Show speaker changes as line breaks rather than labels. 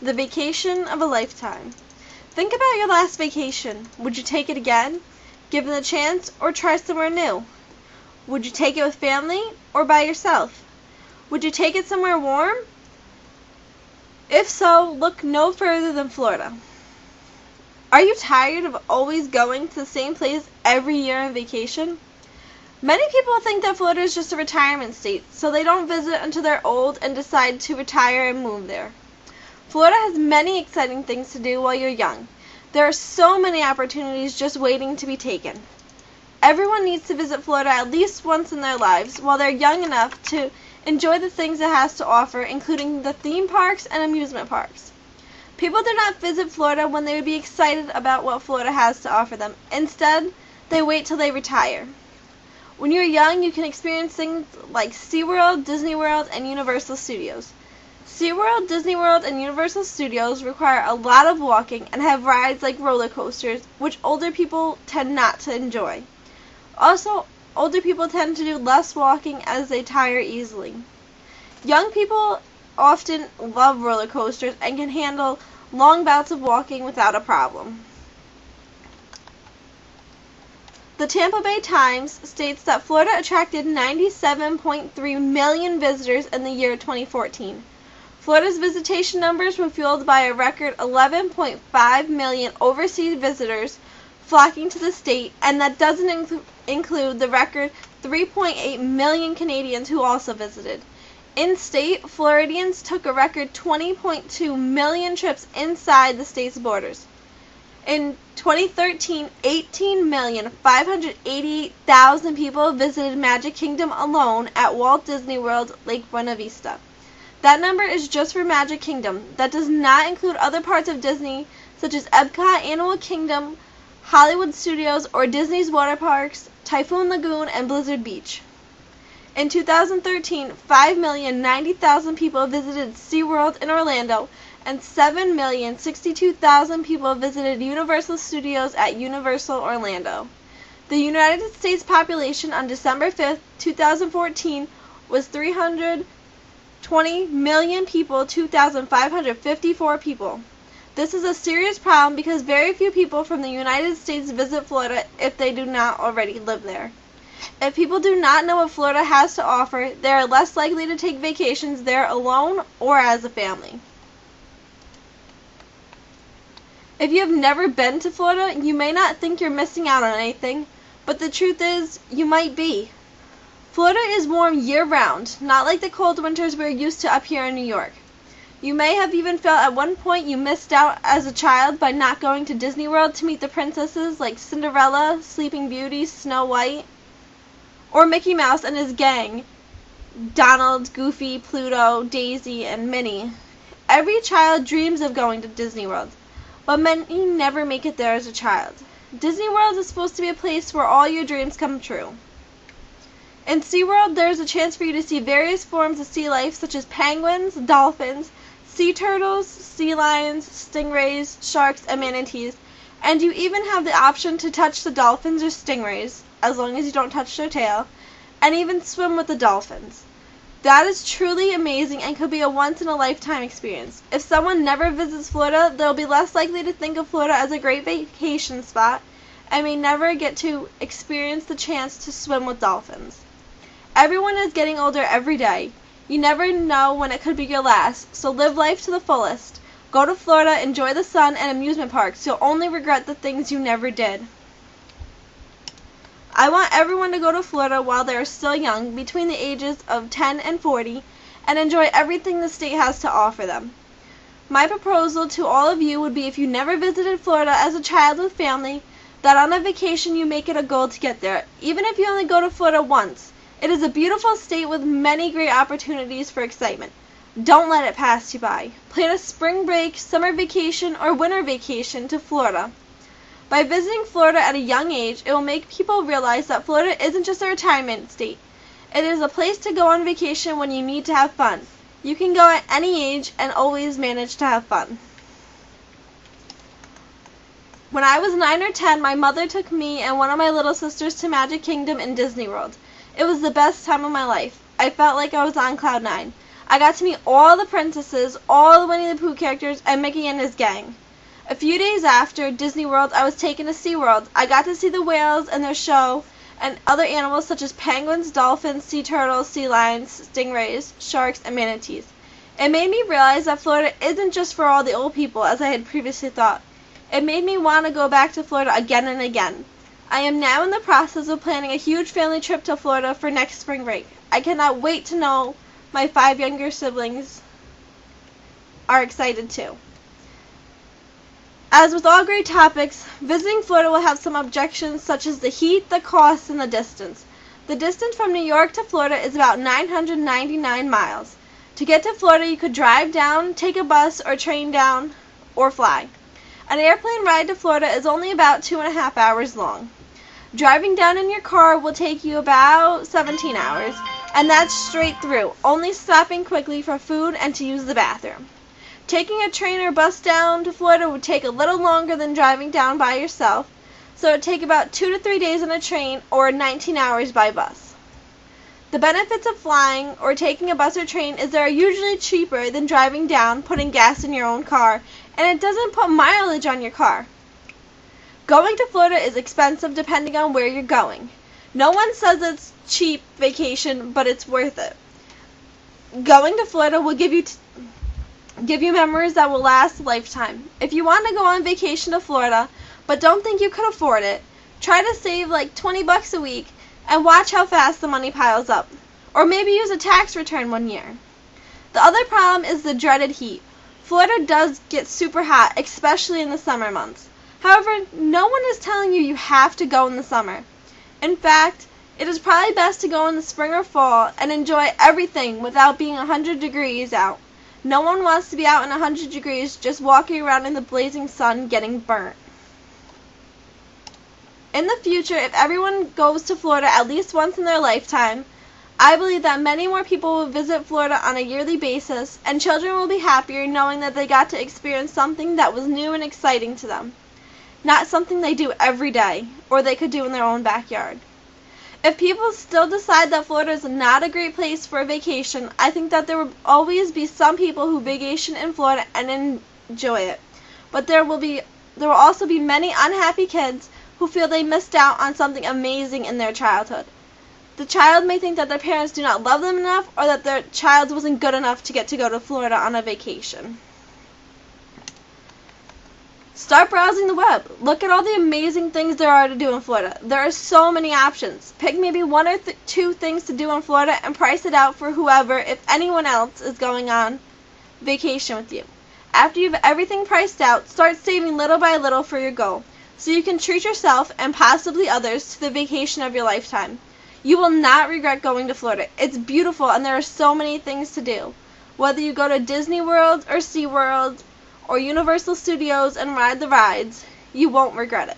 The vacation of a lifetime. Think about your last vacation. Would you take it again, given the chance, or try somewhere new? Would you take it with family or by yourself? Would you take it somewhere warm? If so, look no further than Florida. Are you tired of always going to the same place every year on vacation? Many people think that Florida is just a retirement state, so they don't visit until they're old and decide to retire and move there. Florida has many exciting things to do while you're young. There are so many opportunities just waiting to be taken. Everyone needs to visit Florida at least once in their lives while they're young enough to enjoy the things it has to offer, including the theme parks and amusement parks. People do not visit Florida when they would be excited about what Florida has to offer them. Instead, they wait till they retire. When you're young, you can experience things like SeaWorld, Disney World, and Universal Studios. SeaWorld, Disney World, and Universal Studios require a lot of walking and have rides like roller coasters, which older people tend not to enjoy. Also, older people tend to do less walking as they tire easily. Young people often love roller coasters and can handle long bouts of walking without a problem. The Tampa Bay Times states that Florida attracted 97.3 million visitors in the year 2014. Florida's visitation numbers were fueled by a record 11.5 million overseas visitors flocking to the state, and that doesn't include the record 3.8 million Canadians who also visited. In-state, Floridians took a record 20.2 million trips inside the state's borders. In 2013, 18,588,000 people visited Magic Kingdom alone at Walt Disney World Lake Buena Vista. That number is just for Magic Kingdom. That does not include other parts of Disney, such as Epcot, Animal Kingdom, Hollywood Studios, or Disney's water parks, Typhoon Lagoon, and Blizzard Beach. In 2013, 5,090,000 people visited SeaWorld in Orlando, and 7,062,000 people visited Universal Studios at Universal Orlando. The United States population on December 5, 2014 was 320 million people, 2,554 people. This is a serious problem because very few people from the United States visit Florida if they do not already live there. If people do not know what Florida has to offer, they are less likely to take vacations there alone or as a family. If you have never been to Florida, you may not think you're missing out on anything, but the truth is, you might be. Florida is warm year-round, not like the cold winters we're used to up here in New York. You may have even felt at one point you missed out as a child by not going to Disney World to meet the princesses like Cinderella, Sleeping Beauty, Snow White, or Mickey Mouse and his gang, Donald, Goofy, Pluto, Daisy, and Minnie. Every child dreams of going to Disney World, but many never make it there as a child. Disney World is supposed to be a place where all your dreams come true. In SeaWorld, there is a chance for you to see various forms of sea life such as penguins, dolphins, sea turtles, sea lions, stingrays, sharks, and manatees, and you even have the option to touch the dolphins or stingrays, as long as you don't touch their tail, and even swim with the dolphins. That is truly amazing and could be a once-in-a-lifetime experience. If someone never visits Florida, they'll be less likely to think of Florida as a great vacation spot and may never get to experience the chance to swim with dolphins. Everyone is getting older every day. You never know when it could be your last, so live life to the fullest. Go to Florida, enjoy the sun and amusement parks. You'll only regret the things you never did. I want everyone to go to Florida while they are still young, between the ages of 10 and 40, and enjoy everything the state has to offer them. My proposal to all of you would be, if you never visited Florida as a child with family, that on a vacation you make it a goal to get there, even if you only go to Florida once. It is a beautiful state with many great opportunities for excitement. Don't let it pass you by. Plan a spring break, summer vacation, or winter vacation to Florida. By visiting Florida at a young age, it will make people realize that Florida isn't just a retirement state. It is a place to go on vacation when you need to have fun. You can go at any age and always manage to have fun. When I was 9 or 10, my mother took me and one of my little sisters to Magic Kingdom and Disney World. It was the best time of my life. I felt like I was on cloud 9. I got to meet all the princesses, all the Winnie the Pooh characters, and Mickey and his gang. A few days after Disney World, I was taken to SeaWorld. I got to see the whales and their show, and other animals such as penguins, dolphins, sea turtles, sea lions, stingrays, sharks, and manatees. It made me realize that Florida isn't just for all the old people, as I had previously thought. It made me want to go back to Florida again and again. I am now in the process of planning a huge family trip to Florida for next spring break. I cannot wait to know my 5 younger siblings are excited too. As with all great topics, visiting Florida will have some objections such as the heat, the cost, and the distance. The distance from New York to Florida is about 999 miles. To get to Florida, you could drive down, take a bus or train down, or fly. An airplane ride to Florida is only about 2.5 hours long. Driving down in your car will take you about 17 hours, and that's straight through, only stopping quickly for food and to use the bathroom. Taking a train or bus down to Florida would take a little longer than driving down by yourself, so it would take about 2 to 3 days on a train or 19 hours by bus. The benefits of flying or taking a bus or train is they are usually cheaper than driving down, putting gas in your own car, and it doesn't put mileage on your car. Going to Florida is expensive depending on where you're going. No one says it's cheap vacation, but it's worth it. Going to Florida will give you memories that will last a lifetime. If you want to go on vacation to Florida, but don't think you could afford it, try to save like $20 a week and watch how fast the money piles up. Or maybe use a tax return one year. The other problem is the dreaded heat. Florida does get super hot, especially in the summer months. However, no one is telling you have to go in the summer. In fact, it is probably best to go in the spring or fall and enjoy everything without being 100 degrees out. No one wants to be out in 100 degrees just walking around in the blazing sun getting burnt. In the future, if everyone goes to Florida at least once in their lifetime, I believe that many more people will visit Florida on a yearly basis, and children will be happier knowing that they got to experience something that was new and exciting to them, not something they do every day or they could do in their own backyard. If people still decide that Florida is not a great place for a vacation, I think that there will always be some people who vacation in Florida and enjoy it. But there will also be many unhappy kids who feel they missed out on something amazing in their childhood. The child may think that their parents do not love them enough or that their child wasn't good enough to get to go to Florida on a vacation. Start browsing the web. Look at all the amazing things there are to do in Florida. There are so many options. Pick maybe 1 or 2 things to do in Florida and price it out for whoever, if anyone else, is going on vacation with you. After you have everything priced out, start saving little by little for your goal, so you can treat yourself and possibly others to the vacation of your lifetime. You will not regret going to Florida. It's beautiful and there are so many things to do. Whether you go to Disney World or SeaWorld or Universal Studios and ride the rides, you won't regret it.